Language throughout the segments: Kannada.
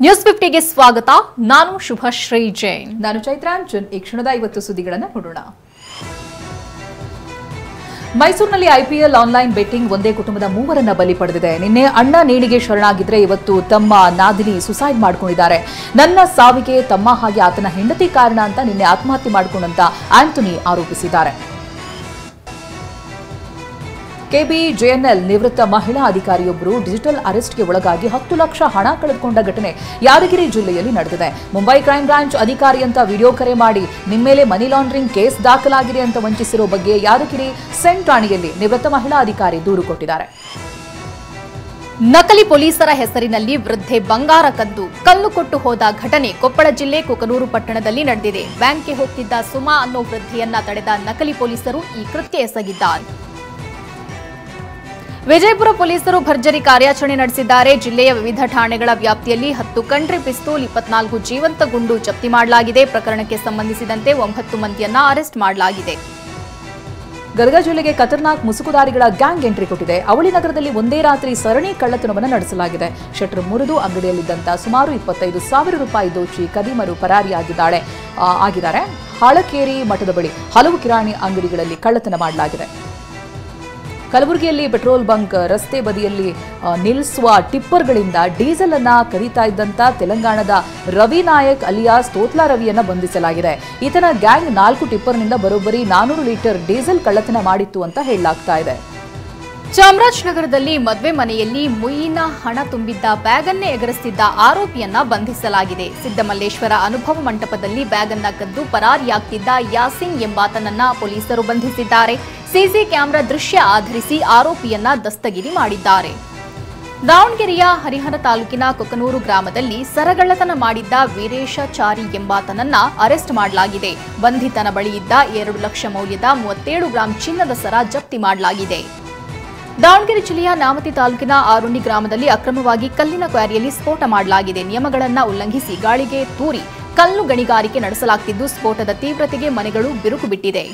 ನ್ಯೂಸ್ 50ಗೆ ಸ್ವಾಗತ. ನಾನು ಶುಭಶ್ರೀ ಜೈನ್. ನಾನು ಚೈತ್ರಾಂಜನ್. ಈ ಕ್ಷಣದ 50 ಸುದ್ದಿಗಳನ್ನು ನೋಡೋಣ. ಮೈಸೂರಿನಲ್ಲಿ ಐಪಿಎಲ್ ಆನ್ಲೈನ್ ಬೆಟ್ಟಿಂಗ್ ಒಂದೇ ಕುಟುಂಬದ 3ರನ್ನ ಬಲಿ ಪಡೆದಿದೆ. ನಿನ್ನೆ ಅಣ್ಣ ನೇಣಿಗೆ ಶರಣಾಗಿದ್ರೆ ಇವತ್ತು ತಮ್ಮ ನಾದಿನಿ ಸುಸೈಡ್ ಮಾಡಿಕೊಂಡಿದ್ದಾರೆ. ನನ್ನ ಸಾವಿಗೆ ತಮ್ಮ ಹಾಗೆ ಆತನ ಹೆಂಡತಿ ಕಾರಣ ಅಂತ ನಿನ್ನೆ ಆತ್ಮಹತ್ಯೆ ಮಾಡಿಕೊಂಡಂತ ಆಂಟನಿ ಆರೋಪಿಸಿದ್ದಾರೆ. ಕೆಬಿಜೆಎನ್ಎಲ್ ನಿವೃತ್ತ ಮಹಿಳಾ ಅಧಿಕಾರಿಯೊಬ್ಬರು ಡಿಜಿಟಲ್ ಅರೆಸ್ಟ್ಗೆ ಒಳಗಾಗಿ 10 ಲಕ್ಷ ಹಣ ಕಳೆದುಕೊಂಡ ಘಟನೆ ಯಾದಗಿರಿ ಜಿಲ್ಲೆಯಲ್ಲಿ ನಡೆದಿದೆ. ಮುಂಬೈ ಕ್ರೈಂ ಬ್ರಾಂಚ್ ಅಧಿಕಾರಿ ಅಂತ ವಿಡಿಯೋ ಕರೆ ಮಾಡಿ ನಿಮ್ಮ ಮೇಲೆ ಮನಿ ಲಾಂಡ್ರಿಂಗ್ ಕೇಸ್ ದಾಖಲಾಗಿದೆ ಅಂತ ವಂಚಿಸಿರೋ ಬಗ್ಗೆ ಯಾದಗಿರಿ ಸೆಂಟ್ ಠಾಣೆಯಲ್ಲಿ ನಿವೃತ್ತ ಮಹಿಳಾ ಅಧಿಕಾರಿ ದೂರು ಕೊಟ್ಟಿದ್ದಾರೆ. ನಕಲಿ ಪೊಲೀಸರ ಹೆಸರಿನಲ್ಲಿ ವೃದ್ಧೆ ಬಂಗಾರ ಕದ್ದು ಕಲ್ಲು ಕೊಟ್ಟು ಹೋದ ಘಟನೆ ಕೊಪ್ಪಳ ಜಿಲ್ಲೆ ಕುಕನೂರು ಪಟ್ಟಣದಲ್ಲಿ ನಡೆದಿದೆ. ಬ್ಯಾಂಕ್ಗೆ ಹೋಗ್ತಿದ್ದ ಸುಮಾ ಅನ್ನೋ ವೃದ್ಧೆಯನ್ನ ತಡೆದ ನಕಲಿ ಪೊಲೀಸರು ಈ ಕೃತ್ಯ ಎಸಗಿದ್ದಾರೆ. ವಿಜಯಪುರ ಪೊಲೀಸರು ಭರ್ಜರಿ ಕಾರ್ಯಾಚರಣೆ ನಡೆಸಿದ್ದಾರೆ. ಜಿಲ್ಲೆಯ ವಿವಿಧ ಠಾಣೆಗಳ ವ್ಯಾಪ್ತಿಯಲ್ಲಿ 10 ಕಂಟ್ರಿ ಪಿಸ್ತೂಲ್, 24 ಜೀವಂತ ಗುಂಡು ಜಪ್ತಿ ಮಾಡಲಾಗಿದೆ. ಪ್ರಕರಣಕ್ಕೆ ಸಂಬಂಧಿಸಿದಂತೆ 9 ಮಂದಿಯನ್ನ ಅರೆಸ್ಟ್ ಮಾಡಲಾಗಿದೆ. ಗದಗ ಜಿಲ್ಲೆಗೆ ಖತರ್ನಾಕ್ ಮುಸುಕುದಾರಿಗಳ ಗ್ಯಾಂಗ್ ಎಂಟ್ರಿ ಕೊಟ್ಟಿದೆ. ಅವಳಿ ನಗರದಲ್ಲಿ ಒಂದೇ ರಾತ್ರಿ ಸರಣಿ ಕಳ್ಳತನವನ್ನು ನಡೆಸಲಾಗಿದೆ. ಶಟರ್ ಮುರಿದು ಅಂಗಡಿಯಲ್ಲಿದ್ದಂತ ಸುಮಾರು 25,000 ರೂಪಾಯಿ ದೋಚಿ ಕದೀಮರು ಪರಾರಿಯಾಗಿದ್ದಾರೆ. ಹಾಳಕೇರಿ ಮಠದ ಬಳಿ ಹಲವು ಕಿರಾಣಿ ಅಂಗಡಿಗಳಲ್ಲಿ ಕಳ್ಳತನ ಮಾಡಲಾಗಿದೆ. ಕಲಬುರಗಿಯಲ್ಲಿ ಪೆಟ್ರೋಲ್ ಬಂಕ್ ರಸ್ತೆ ಬದಿಯಲ್ಲಿ ನಿಲ್ಲಿಸುವ ಟಿಪ್ಪರ್ಗಳಿಂದ ಡೀಸೆಲ್ ಅನ್ನ ಕದೀತಾ ಇದ್ದಂತ ತೆಲಂಗಾಣದ ರವಿ ನಾಯಕ್ ಅಲಿಯಾಸ್ ತೋತ್ಲಾ ರವಿಯನ್ನ ಬಂಧಿಸಲಾಗಿದೆ. ಈತನ ಗ್ಯಾಂಗ್ 4 ಟಿಪ್ಪರ್ನಿಂದ ಬರೋಬ್ಬರಿ 400 ಲೀಟರ್ ಡೀಸೆಲ್ ಕಳ್ಳತನ ಮಾಡಿತ್ತು ಅಂತ ಹೇಳಲಾಗ್ತಾ ಇದೆ. ಚಾಮರಾಜನಗರದಲ್ಲಿ ಮದುವೆ ಮನೆಯಲ್ಲಿ ಮುಯ್ಯಿನ ಹಣ ತುಂಬಿದ್ದ ಬ್ಯಾಗ್ ಅನ್ನೇ ಎಗರಿಸುತ್ತಿದ್ದ ಆರೋಪಿಯನ್ನ ಬಂಧಿಸಲಾಗಿದೆ. ಸಿದ್ದಮಲ್ಲೇಶ್ವರ ಅನುಭವ ಮಂಟಪದಲ್ಲಿ ಬ್ಯಾಗ್ ಅನ್ನ ಕದ್ದು ಪರಾರಿಯಾಗ್ತಿದ್ದ ಯಾಸಿನ್ ಎಂಬಾತನನ್ನ ಪೊಲೀಸರು ಬಂಧಿಸಿದ್ದಾರೆ. ಸಿಸಿ ಕ್ಯಾಮೆರಾ ದೃಶ್ಯ ಆಧರಿಸಿ ಆರೋಪಿಯನ್ನ ದಸ್ತಗಿರಿ ಮಾಡಿದ್ದಾರೆ. ದಾವಣಗೆರೆಯ ಹರಿಹರ ತಾಲೂಕಿನ ಕೊಕನೂರು ಗ್ರಾಮದಲ್ಲಿ ಸರಗಳ್ಳತನ ಮಾಡಿದ್ದ ವೀರೇಶಾಚಾರಿ ಎಂಬಾತನನ್ನ ಅರೆಸ್ಟ್ ಮಾಡಲಾಗಿದೆ. ಬಂಧಿತನ ಬಳಿಯಿದ್ದ 2 ಲಕ್ಷ ಮೌಲ್ಯದ 37 ಗ್ರಾಂ ಚಿನ್ನದ ಸರ ಜಪ್ತಿ ಮಾಡಲಾಗಿದೆ. ದಾವಣಗೆರೆ ಜಿಲ್ಲೆಯ ನ್ಯಾಮತಿ ತಾಲೂಕಿನ ಆರುಂಡಿ ಗ್ರಾಮದಲ್ಲಿ ಅಕ್ರಮವಾಗಿ ಕಲ್ಲಿನ ಕ್ವಾರಿಯಲ್ಲಿ ಸ್ಫೋಟ ಮಾಡಲಾಗಿದೆ. ನಿಯಮಗಳನ್ನು ಉಲ್ಲಂಘಿಸಿ ಗಾಳಿಗೆ ತೂರಿ ಕಲ್ಲು ಗಣಿಗಾರಿಕೆ ನಡೆಸಲಾಗುತ್ತಿದ್ದು ಸ್ಫೋಟದ ತೀವ್ರತೆಗೆ ಮನೆಗಳು ಬಿರುಕು ಬಿಟ್ಟಿದೆ.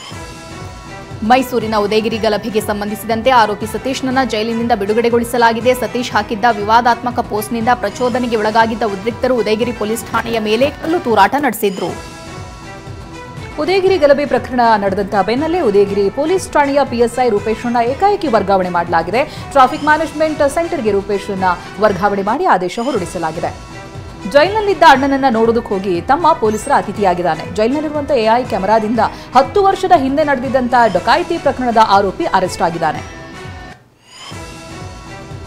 ಮೈಸೂರಿನ ಉದಯಗಿರಿ ಗಲಭೆಗೆ ಸಂಬಂಧಿಸಿದಂತೆ ಆರೋಪಿ ಸತೀಶ್ನನ್ನ ಜೈಲಿನಿಂದ ಬಿಡುಗಡೆಗೊಳಿಸಲಾಗಿದೆ. ಸತೀಶ್ ಹಾಕಿದ್ದ ವಿವಾದಾತ್ಮಕ ಪೋಸ್ಟ್ನಿಂದ ಪ್ರಚೋದನೆಗೆ ಒಳಗಾಗಿದ್ದ ಉದ್ರಿಕ್ತರು ಉದಯಗಿರಿ ಪೊಲೀಸ್ ಠಾಣೆಯ ಮೇಲೆ ಕಲ್ಲು ತೂರಾಟ ನಡೆಸಿದ್ರು. ಉದಯಗಿರಿ ಗಲಭೆ ಪ್ರಕರಣ ನಡೆದಂತಹ ಬೆನ್ನಲ್ಲೇ ಉದಯಗಿರಿ ಪೊಲೀಸ್ ಠಾಣೆಯ ಪಿಎಸ್ಐ ರೂಪೇಶ್ರನ್ನ ಏಕಾಏಕಿ ವರ್ಗಾವಣೆ ಮಾಡಲಾಗಿದೆ. ಟ್ರಾಫಿಕ್ ಮ್ಯಾನೇಜ್ಮೆಂಟ್ ಸೆಂಟರ್ಗೆ ರೂಪೇಶ್ರನ್ನ ವರ್ಗಾವಣೆ ಮಾಡಿ ಆದೇಶ ಹೊರಡಿಸಲಾಗಿದೆ. ಜೈಲಿನಲ್ಲಿದ್ದ ಅಣ್ಣನನ್ನ ನೋಡೋದಕ್ಕೆ ಹೋಗಿ ತಮ್ಮ ಪೊಲೀಸರ ಅತಿಥಿಯಾಗಿದ್ದಾನೆ. ಜೈಲಿನಲ್ಲಿರುವಂತಹ ಎಐ ಕ್ಯಾಮೆರಾದಿಂದ 10 ವರ್ಷದ ಹಿಂದೆ ನಡೆದಿದ್ದಂತಹ ಡಕಾಯಿತಿ ಪ್ರಕರಣದ ಆರೋಪಿ ಅರೆಸ್ಟ್ ಆಗಿದ್ದಾನೆ.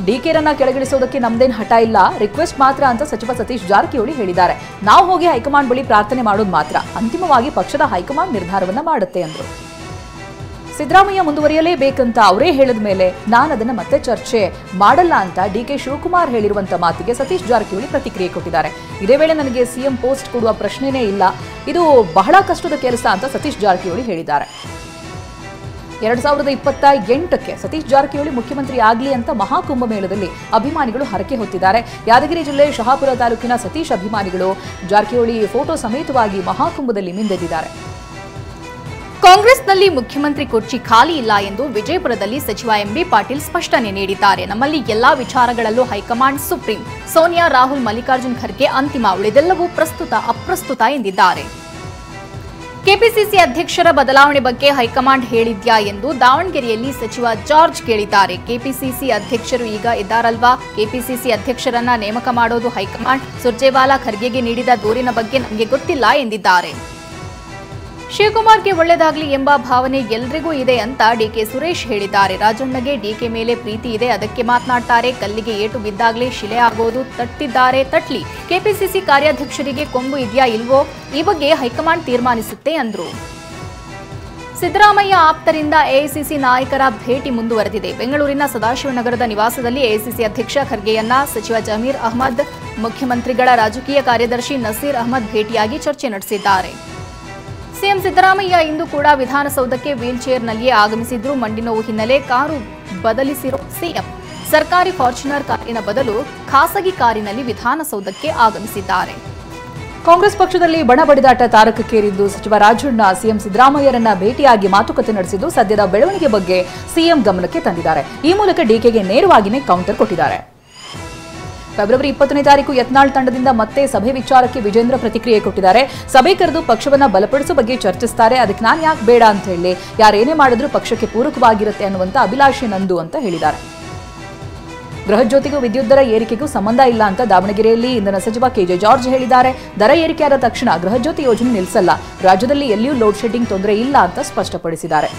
ಡಿಕೆರನ್ನ ಕೆಳಗಿಳಿಸೋದಕ್ಕೆ ನಮ್ದೇನು ಹಠ ಇಲ್ಲ, ರಿಕ್ವೆಸ್ಟ್ ಮಾತ್ರ ಅಂತ ಸಚಿವ ಸತೀಶ್ ಜಾರಕಿಹೊಳಿ ಹೇಳಿದ್ದಾರೆ. ನಾವು ಹೋಗಿ ಹೈಕಮಾಂಡ್ ಬಳಿ ಪ್ರಾರ್ಥನೆ ಮಾಡೋದು ಮಾತ್ರ, ಅಂತಿಮವಾಗಿ ಪಕ್ಷದ ಹೈಕಮಾಂಡ್ ನಿರ್ಧಾರವನ್ನ ಮಾಡುತ್ತೆ ಅಂದ್ರು. ಸಿದ್ದರಾಮಯ್ಯ ಮುಂದುವರಿಯಲೇಬೇಕಂತ ಅವರೇ ಹೇಳಿದ ಮೇಲೆ ನಾನು ಅದನ್ನ ಮತ್ತೆ ಚರ್ಚೆ ಮಾಡಲ್ಲ ಅಂತ ಡಿಕೆ ಶಿವಕುಮಾರ್ ಹೇಳಿರುವಂತ ಮಾತಿಗೆ ಸತೀಶ್ ಜಾರಕಿಹೊಳಿ ಪ್ರತಿಕ್ರಿಯೆ ಕೊಟ್ಟಿದ್ದಾರೆ. ಇದೇ ವೇಳೆ ನನಗೆ ಸಿಎಂ ಪೋಸ್ಟ್ ಕೊಡುವ ಪ್ರಶ್ನೆನೇ ಇಲ್ಲ, ಇದು ಬಹಳ ಕಷ್ಟದ ಕೆಲಸ ಅಂತ ಸತೀಶ್ ಜಾರಕಿಹೊಳಿ ಹೇಳಿದ್ದಾರೆ. 2028ಕ್ಕೆ ಸತೀಶ್ ಜಾರಕಿಹೊಳಿ ಮುಖ್ಯಮಂತ್ರಿ ಆಗಲಿ ಅಂತ ಮಹಾಕುಂಭಮೇಳದಲ್ಲಿ ಅಭಿಮಾನಿಗಳು ಹರಕೆ ಹೊತ್ತಿದ್ದಾರೆ. ಯಾದಗಿರಿ ಜಿಲ್ಲೆ ಶಹಾಪುರ ತಾಲೂಕಿನ ಸತೀಶ್ ಅಭಿಮಾನಿಗಳು ಜಾರಕಿಹೊಳಿ ಫೋಟೋ ಸಮೇತವಾಗಿ ಮಹಾಕುಂಭದಲ್ಲಿ ಮಿಂದೆದ್ದಿದ್ದಾರೆ. ಕಾಂಗ್ರೆಸ್ನಲ್ಲಿ ಮುಖ್ಯಮಂತ್ರಿ ಕುರ್ಚಿ ಖಾಲಿ ಇಲ್ಲ ಎಂದು ವಿಜಯಪುರದಲ್ಲಿ ಸಚಿವ ಎಂಬಿ ಪಾಟೀಲ್ ಸ್ಪಷ್ಟನೆ ನೀಡಿದ್ದಾರೆ. ನಮ್ಮಲ್ಲಿ ಎಲ್ಲಾ ವಿಚಾರಗಳಲ್ಲೂ ಹೈಕಮಾಂಡ್ ಸುಪ್ರೀಂ. ಸೋನಿಯಾ, ರಾಹುಲ್, ಮಲ್ಲಿಕಾರ್ಜುನ್ ಖರ್ಗೆ ಅಂತಿಮ, ಉಳಿದೆಲ್ಲವೂ ಪ್ರಸ್ತುತ ಅಪ್ರಸ್ತುತ ಎಂದಿದ್ದಾರೆ. ಕೆಪಿಸಿಸಿ ಅಧ್ಯಕ್ಷರ ಬದಲಾವಣೆ ಬಗ್ಗೆ ಹೈಕಮಾಂಡ್ ಹೇಳಿದ್ಯಾ ಎಂದು ದಾವಣಗೆರೆಯಲ್ಲಿ ಸಚಿವ ಜಾರ್ಜ್ ಕೇಳಿದ್ದಾರೆ. ಕೆಪಿಸಿಸಿ ಅಧ್ಯಕ್ಷರು ಈಗ ಇದ್ದಾರಲ್ವಾ, ಕೆಪಿಸಿಸಿ ಅಧ್ಯಕ್ಷರನ್ನ ನೇಮಕ ಮಾಡೋದು ಹೈಕಮಾಂಡ್. ಸುರ್ಜೇವಾಲಾ ಖರ್ಗೆಗೆ ನೀಡಿದ ದೂರಿನ ಬಗ್ಗೆ ನಮಗೆ ಗೊತ್ತಿಲ್ಲ ಎಂದಿದ್ದಾರೆ. ಶಿವಕುಮಾರ್ಗೆ ಒಳ್ಳೆಯದಾಗಲಿ ಎಂಬ ಭಾವನೆ ಎಲ್ರಿಗೂ ಇದೆ ಅಂತ ಡಿಕೆ ಸುರೇಶ್ ಹೇಳಿದ್ದಾರೆ. ರಾಜಣ್ಣಗೆ ಡಿಕೆ ಮೇಲೆ ಪ್ರೀತಿ ಇದೆ, ಅದಕ್ಕೆ ಮಾತನಾಡ್ತಾರೆ. ಕಲ್ಲಿಗೆ ಏಟು ಬಿದ್ದಾಗಲೇ ಶಿಲೆ ಆಗೋದು, ತಟ್ಟಿದ್ದಾರೆ, ತಟ್ಲಿ. ಕೆಪಿಸಿಸಿ ಕಾರ್ಯಾಧ್ಯಕ್ಷರಿಗೆ ಕೊಂಬು ಇದೆಯಾ ಇಲ್ವೋ ಈ ಬಗ್ಗೆ ಹೈಕಮಾಂಡ್ ತೀರ್ಮಾನಿಸುತ್ತೆ ಅಂದ್ರು. ಸಿದ್ದರಾಮಯ್ಯ ಆಪ್ತರಿಂದ ಎಐಸಿಸಿ ನಾಯಕರ ಭೇಟಿ ಮುಂದುವರೆದಿದೆ. ಬೆಂಗಳೂರಿನ ಸದಾಶಿವನಗರದ ನಿವಾಸದಲ್ಲಿ ಎಐಸಿಸಿ ಅಧ್ಯಕ್ಷ ಖರ್ಗೆಯನ್ನ ಸಚಿವ ಜಮೀರ್ ಅಹಮದ್, ಮುಖ್ಯಮಂತ್ರಿಗಳ ರಾಜಕೀಯ ಕಾರ್ಯದರ್ಶಿ ನಸೀರ್ ಅಹಮದ್ ಭೇಟಿಯಾಗಿ ಚರ್ಚೆ ನಡೆಸಿದ್ದಾರೆ. ಸಿಎಂ ಸಿದ್ದರಾಮಯ್ಯ ಇಂದು ಕೂಡ ವಿಧಾನಸೌಧಕ್ಕೆ ವೀಲ್ ಚೇರ್ನಲ್ಲಿಯೇ ಆಗಮಿಸಿದ್ರು. ಮಂಡಿ ನೋವು ಹಿನ್ನೆಲೆ ಕಾರು ಬದಲಿಸಿರೋ ಸಿಎಂ ಸರ್ಕಾರಿ ಫಾರ್ಚುನರ್ ಕಾರಿನ ಬದಲು ಖಾಸಗಿ ಕಾರಿನಲ್ಲಿ ವಿಧಾನಸೌಧಕ್ಕೆ ಆಗಮಿಸಿದ್ದಾರೆ. ಕಾಂಗ್ರೆಸ್ ಪಕ್ಷದಲ್ಲಿ ಬಣ ಬಡಿದಾಟ ತಾರಕಕ್ಕೇರಿದ್ದು ಸಚಿವ ರಾಜಣ್ಣ ಸಿಎಂ ಸಿದ್ದರಾಮಯ್ಯರನ್ನ ಭೇಟಿಯಾಗಿ ಮಾತುಕತೆ ನಡೆಸಿದ್ದು ಸದ್ಯದ ಬೆಳವಣಿಗೆ ಬಗ್ಗೆ ಸಿಎಂ ಗಮನಕ್ಕೆ ತಂದಿದ್ದಾರೆ. ಈ ಮೂಲಕ ಡಿಕೆಗೆ ನೇರವಾಗಿಯೇ ಕೌಂಟರ್ ಕೊಟ್ಟಿದ್ದಾರೆ. ಫೆಬ್ರವರಿ 20ನೇ ತಾರೀಕು ಯತ್ನಾಳ್ ತಂಡದಿಂದ ಮತ್ತೆ ಸಭೆ ವಿಚಾರಕ್ಕೆ ವಿಜೇಂದ್ರ ಪ್ರತಿಕ್ರಿಯೆ ಕೊಟ್ಟಿದ್ದಾರೆ. ಸಭೆ ಕರೆದು ಪಕ್ಷವನ್ನ ಬಲಪಡಿಸೋ ಬಗ್ಗೆ ಚರ್ಚಿಸ್ತಾರೆ. ಅದಕ್ಕೆ ನಾನು ಯಾಕೆ ಬೇಡ ಅಂತ ಹೇಳಿ, ಯಾರೇನೇ ಮಾಡಿದ್ರೂ ಪಕ್ಷಕ್ಕೆ ಪೂರಕವಾಗಿರುತ್ತೆ ಅನ್ನುವಂತ ಅಭಿಲಾಷೆ ನಂದು ಅಂತ ಹೇಳಿದ್ದಾರೆ. ಗೃಹಜ್ಯೋತಿಗೂ ವಿದ್ಯುತ್ ದರ ಏರಿಕೆಗೂ ಸಂಬಂಧ ಇಲ್ಲ ಅಂತ ದಾವಣಗೆರೆಯಲ್ಲಿ ಇಂಧನ ಸಚಿವ ಕೆಜೆ ಜಾರ್ಜ್ ಹೇಳಿದ್ದಾರೆ. ದರ ಏರಿಕೆಯಾದ ತಕ್ಷಣ ಗೃಹಜ್ಯೋತಿ ಯೋಜನೆ ನಿಲ್ಲಿಸಲ್ಲ. ರಾಜ್ಯದಲ್ಲಿ ಎಲ್ಲಿಯೂ ಲೋಡ್ ಶೆಡ್ಡಿಂಗ್ ತೊಂದರೆ ಇಲ್ಲ ಅಂತ ಸ್ಪಷ್ಟಪಡಿಸಿದ್ದಾರೆ.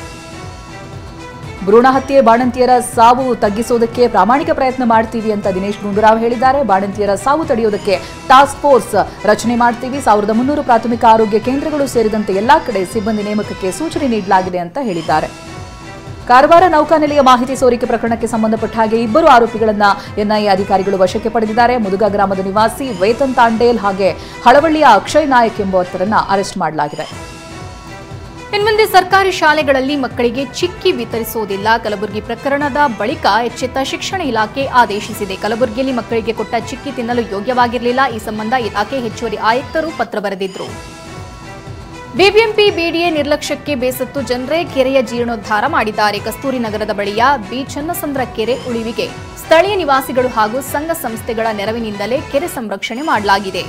ಭ್ರೂಣ ಹತ್ಯೆ, ಬಾಣಂತಿಯರ ಸಾವು ತಗ್ಗಿಸೋದಕ್ಕೆ ಪ್ರಾಮಾಣಿಕ ಪ್ರಯತ್ನ ಮಾಡ್ತೀವಿ ಅಂತ ದಿನೇಶ್ ಗುಂಡೂರಾವ್ ಹೇಳಿದ್ದಾರೆ. ಬಾಣಂತಿಯರ ಸಾವು ತಡೆಯೋದಕ್ಕೆ ಟಾಸ್ಕ್ ಫೋರ್ಸ್ ರಚನೆ ಮಾಡ್ತೀವಿ. 1300 ಪ್ರಾಥಮಿಕ ಆರೋಗ್ಯ ಕೇಂದ್ರಗಳು ಸೇರಿದಂತೆ ಎಲ್ಲಾ ಕಡೆ ಸಿಬ್ಬಂದಿ ನೇಮಕಕ್ಕೆ ಸೂಚನೆ ನೀಡಲಾಗಿದೆ ಅಂತ ಹೇಳಿದ್ದಾರೆ. ಕಾರವಾರ ನೌಕಾನೆಲೆಯ ಮಾಹಿತಿ ಸೋರಿಕೆ ಪ್ರಕರಣಕ್ಕೆ ಸಂಬಂಧಪಟ್ಟ ಹಾಗೆ 2 ಆರೋಪಿಗಳನ್ನ ಎನ್ಐಎ ಅಧಿಕಾರಿಗಳು ವಶಕ್ಕೆ ಪಡೆದಿದ್ದಾರೆ. ಮುದುಗ ಗ್ರಾಮದ ನಿವಾಸಿ ವೇತನ್ ತಾಂಡೇಲ್ ಹಾಗೆ ಹಳವಳ್ಳಿಯ ಅಕ್ಷಯ್ ನಾಯಕ್ ಎಂಬುವರನ್ನ ಅರೆಸ್ಟ್ ಮಾಡಲಾಗಿದೆ. ಇನ್ಮುಂದೆ ಸರ್ಕಾರಿ ಶಾಲೆಗಳಲ್ಲಿ ಮಕ್ಕಳಿಗೆ ಚಿಕ್ಕಿ ವಿತರಿಸುವುದಿಲ್ಲ. ಕಲಬುರಗಿ ಪ್ರಕರಣದ ಬಳಿಕ ಎಚ್ಚೆತ್ತ ಶಿಕ್ಷಣ ಇಲಾಖೆ ಆದೇಶಿಸಿದೆ. ಕಲಬುರಗಿಯಲ್ಲಿ ಮಕ್ಕಳಿಗೆ ಕೊಟ್ಟ ಚಿಕ್ಕಿ ತಿನ್ನಲು ಯೋಗ್ಯವಾಗಿರಲಿಲ್ಲ. ಈ ಸಂಬಂಧ ಇಲಾಖೆ ಹೆಚ್ಚುವರಿ ಆಯುಕ್ತರು ಪತ್ರ ಬರೆದಿದ್ರು. ಬಿಬಿಎಂಪಿ ಬಿಡಿಎ ನಿರ್ಲಕ್ಷ್ಯಕ್ಕೆ ಬೇಸತ್ತು ಜನರೇ ಕೆರೆಯ ಜೀರ್ಣೋದ್ಧಾರ ಮಾಡಿದ್ದಾರೆ. ಕಸ್ತೂರಿ ನಗರದ ಬಳಿಯ ಬಿ ಚನ್ನಸಂದ್ರ ಕೆರೆ ಉಳಿವಿಗೆ ಸ್ಥಳೀಯ ನಿವಾಸಿಗಳು ಹಾಗೂ ಸಂಘ ಸಂಸ್ಥೆಗಳ ನೆರವಿನಿಂದಲೇ ಕೆರೆ ಸಂರಕ್ಷಣೆ ಮಾಡಲಾಗಿದೆ.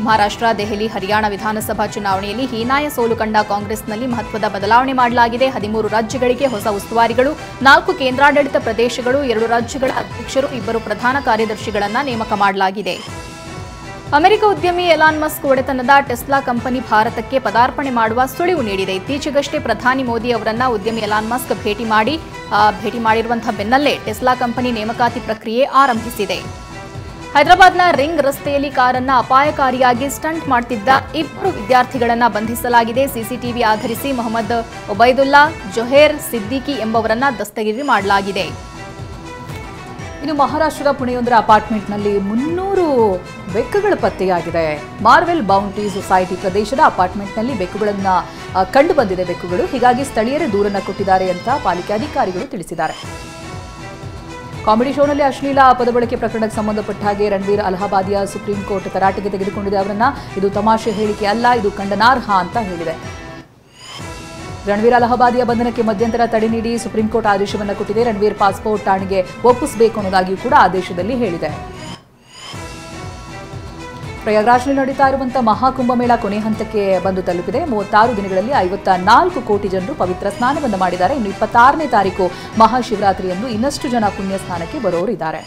ಮಹಾರಾಷ್ಟ್ರ, ದೆಹಲಿ, ಹರಿಯಾಣ ವಿಧಾನಸಭಾ ಚುನಾವಣೆಯಲ್ಲಿ ಹೀನಾಯ ಸೋಲು ಕಂಡ ಕಾಂಗ್ರೆಸ್ನಲ್ಲಿ ಮಹತ್ವದ ಬದಲಾವಣೆ ಮಾಡಲಾಗಿದೆ. 13 ರಾಜ್ಯಗಳಿಗೆ ಹೊಸ ಉಸ್ತುವಾರಿಗಳು, 4 ಕೇಂದ್ರಾಡಳಿತ ಪ್ರದೇಶಗಳು, 2 ರಾಜ್ಯಗಳ ಅಧ್ಯಕ್ಷರು, 2 ಪ್ರಧಾನ ಕಾರ್ಯದರ್ಶಿಗಳನ್ನು ನೇಮಕ ಮಾಡಲಾಗಿದೆ. ಅಮೆರಿಕ ಉದ್ಯಮಿ ಎಲಾನ್ ಮಸ್ಕ್ ಒಡೆತನದ ಟೆಸ್ಲಾ ಕಂಪನಿ ಭಾರತಕ್ಕೆ ಪದಾರ್ಪಣೆ ಮಾಡುವ ಸುಳಿವು ನೀಡಿದೆ. ಇತ್ತೀಚೆಗಷ್ಟೇ ಪ್ರಧಾನಿ ಮೋದಿ ಅವರನ್ನ ಉದ್ಯಮಿ ಎಲಾನ್ ಮಸ್ಕ್ ಭೇಟಿ ಮಾಡಿರುವಂತಹ ಬೆನ್ನಲ್ಲೇ ಟೆಸ್ಲಾ ಕಂಪನಿ ನೇಮಕಾತಿ ಪ್ರಕ್ರಿಯೆ ಆರಂಭಿಸಿದೆ. ಹೈದರಾಬಾದ್ನ ರಿಂಗ್ ರಸ್ತೆಯಲ್ಲಿ ಕಾರನ್ನ ಅಪಾಯಕಾರಿಯಾಗಿ ಸ್ಟಂಟ್ ಮಾಡುತ್ತಿದ್ದ 2 ವಿದ್ಯಾರ್ಥಿಗಳನ್ನ ಬಂಧಿಸಲಾಗಿದೆ. ಸಿಸಿಟಿವಿ ಆಧರಿಸಿ ಮೊಹಮ್ಮದ್ ಒಬೈದುಲ್ಲಾ, ಜೊಹೇರ್ ಸಿದ್ದಿಕಿ ಎಂಬವರನ್ನ ದಸ್ತಗಿರಿ ಮಾಡಲಾಗಿದೆ. ಇನ್ನು ಮಹಾರಾಷ್ಟ್ರದ ಪುಣೆಯೊಂದರ ಅಪಾರ್ಟ್ಮೆಂಟ್ನಲ್ಲಿ 300 ಬೆಕ್ಕುಗಳು ಪತ್ತೆಯಾಗಿದೆ. ಮಾರ್ವೆಲ್ ಬೌಂಟಿ ಸೊಸೈಟಿ ಪ್ರದೇಶದ ಅಪಾರ್ಟ್ಮೆಂಟ್ನಲ್ಲಿ ಬೆಕ್ಕುಗಳನ್ನ ಕಂಡು ಬಂದಿದೆ. ಬೆಕ್ಕುಗಳು ಹೀಗಾಗಿ ಸ್ಥಳೀಯರೇ ದೂರನ್ನ ಕೊಟ್ಟಿದ್ದಾರೆ ಅಂತ ಪಾಲಿಕೆ ಅಧಿಕಾರಿಗಳು ತಿಳಿಸಿದ್ದಾರೆ. ಕಾಮಿಡಿ ಶೋನಲ್ಲಿ ಅಶ್ಲೀಲ ಪದಬಳಕೆ ಪ್ರಕರಣಕ್ಕೆ ಸಂಬಂಧಪಟ್ಟ ಹಾಗೆ ರಣವೀರ್ ಅಲಹಾಬಾದಿಯ ಸುಪ್ರೀಂ ಕೋರ್ಟ್ ತರಾಟೆಗೆ ತೆಗೆದುಕೊಂಡಿದೆ ಅವರನ್ನ. ಇದು ತಮಾಷೆ ಹೇಳಿಕೆ ಅಲ್ಲ, ಇದು ಖಂಡನಾರ್ಹ ಅಂತ ಹೇಳಿದೆ. ರಣವೀರ್ ಅಲಹಾಬಾದಿಯ ಬಂಧನಕ್ಕೆ ಮಧ್ಯಂತರ ತಡೆ ನೀಡಿ ಸುಪ್ರೀಂ ಕೋರ್ಟ್ ಆದೇಶವನ್ನು ಕೊಟ್ಟಿದೆ. ರಣವೀರ್ ಪಾಸ್ಪೋರ್ಟ್ ಠಾಣೆಗೆ ಒಪ್ಪಿಸಬೇಕು ಅನ್ನೋದಾಗಿಯೂ ಕೂಡ ಆದೇಶದಲ್ಲಿ ಹೇಳಿದೆ. ಪ್ರಯಾಗ್ರಾಜ್ನಲ್ಲಿ ನಡೀತಾ ಇರುವಂತಹ ಮಹಾಕುಂಭಮೇಳ ಕೊನೆ ಹಂತಕ್ಕೆ ಬಂದು ತಲುಪಿದೆ. 36 ದಿನಗಳಲ್ಲಿ 54 ಕೋಟಿ ಜನರು ಪವಿತ್ರ ಸ್ನಾನವನ್ನು ಮಾಡಿದ್ದಾರೆ. ಇನ್ನು 26ನೇ ತಾರೀಕು ಮಹಾಶಿವರಾತ್ರಿಯಂದು ಇನ್ನಷ್ಟು ಜನ ಪುಣ್ಯ ಸ್ನಾನಕ್ಕೆ ಬರೋರಿದ್ದಾರೆ.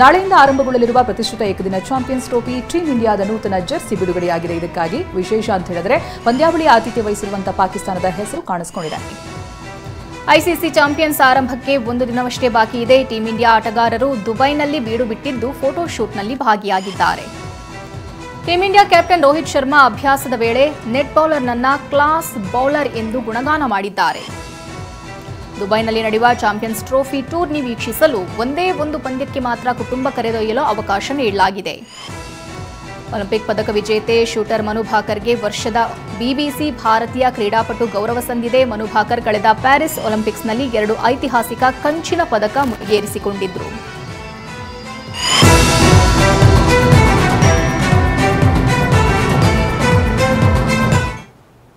ನಾಳೆಯಿಂದ ಆರಂಭಗೊಳ್ಳಲಿರುವ ಪ್ರತಿಷ್ಠಿತ ಏಕದಿನ ಚಾಂಪಿಯನ್ಸ್ ಟ್ರೋಫಿ ಟೀಮ್ ಇಂಡಿಯಾದ ನೂತನ ಜೆರ್ಸಿ ಬಿಡುಗಡೆಯಾಗಿದೆ. ಇದಕ್ಕಾಗಿ ವಿಶೇಷ ಅಂತ ಹೇಳಿದ್ರೆ ಪಂದ್ಯಾವಳಿಯ ಆತಿಥ್ಯ ವಹಿಸಿರುವಂತಹ ಪಾಕಿಸ್ತಾನದ ಹೆಸರು ಕಾಣಿಸಿಕೊಂಡಿದೆ. ಐಸಿಸಿ ಚಾಂಪಿಯನ್ಸ್ ಆರಂಭಕ್ಕೆ 1 ದಿನವಷ್ಟೇ ಬಾಕಿ ಇದೆ. ಟೀಂ ಇಂಡಿಯಾ ಆಟಗಾರರು ದುಬೈನಲ್ಲಿ ಬೀಡು ಬಿಟ್ಟಿದ್ದು ಫೋಟೋ ಶೂಟ್ನಲ್ಲಿ ಭಾಗಿಯಾಗಿದ್ದಾರೆ. Team India captain Rohit Sharma ಅಭ್ಯಾಸದ ವೇಳೆ ನೆಟ್ ಬೌಲರ್ನನ್ನ ಕ್ಲಾಸ್ ಬೌಲರ್ ಎಂದು ಗುಣಗಾನ ಮಾಡಿದ್ದಾರೆ. ದುಬೈನಲ್ಲಿ ನಡೆಯುವ ಚಾಂಪಿಯನ್ಸ್ ಟ್ರೋಫಿ ಟೂರ್ನಿ ವೀಕ್ಷಿಸಲು ಒಂದೇ ಒಂದು ಪಂದ್ಯಕ್ಕೆ ಮಾತ್ರ ಕುಟುಂಬ ಕರೆದೊಯ್ಯಲು ಅವಕಾಶ ನೀಡಲಾಗಿದೆ. ಒಲಿಂಪಿಕ್ ಪದಕ ವಿಜೇತೆ ಶೂಟರ್ ಮನು ಭಾಕರ್ಗೆ ವರ್ಷದ ಬಿಬಿಸಿ ಭಾರತೀಯ ಕ್ರೀಡಾಪಟು ಗೌರವ ಸಂದಿದೆ. ಮನು ಭಾಕರ್ ಕಳೆದ ಪ್ಯಾರಿಸ್ ಒಲಿಂಪಿಕ್ಸ್ನಲ್ಲಿ 2 ಐತಿಹಾಸಿಕ ಕಂಚಿನ ಪದಕ ಮುಡಿಗೇರಿಸಿಕೊಂಡಿದ್ದರು.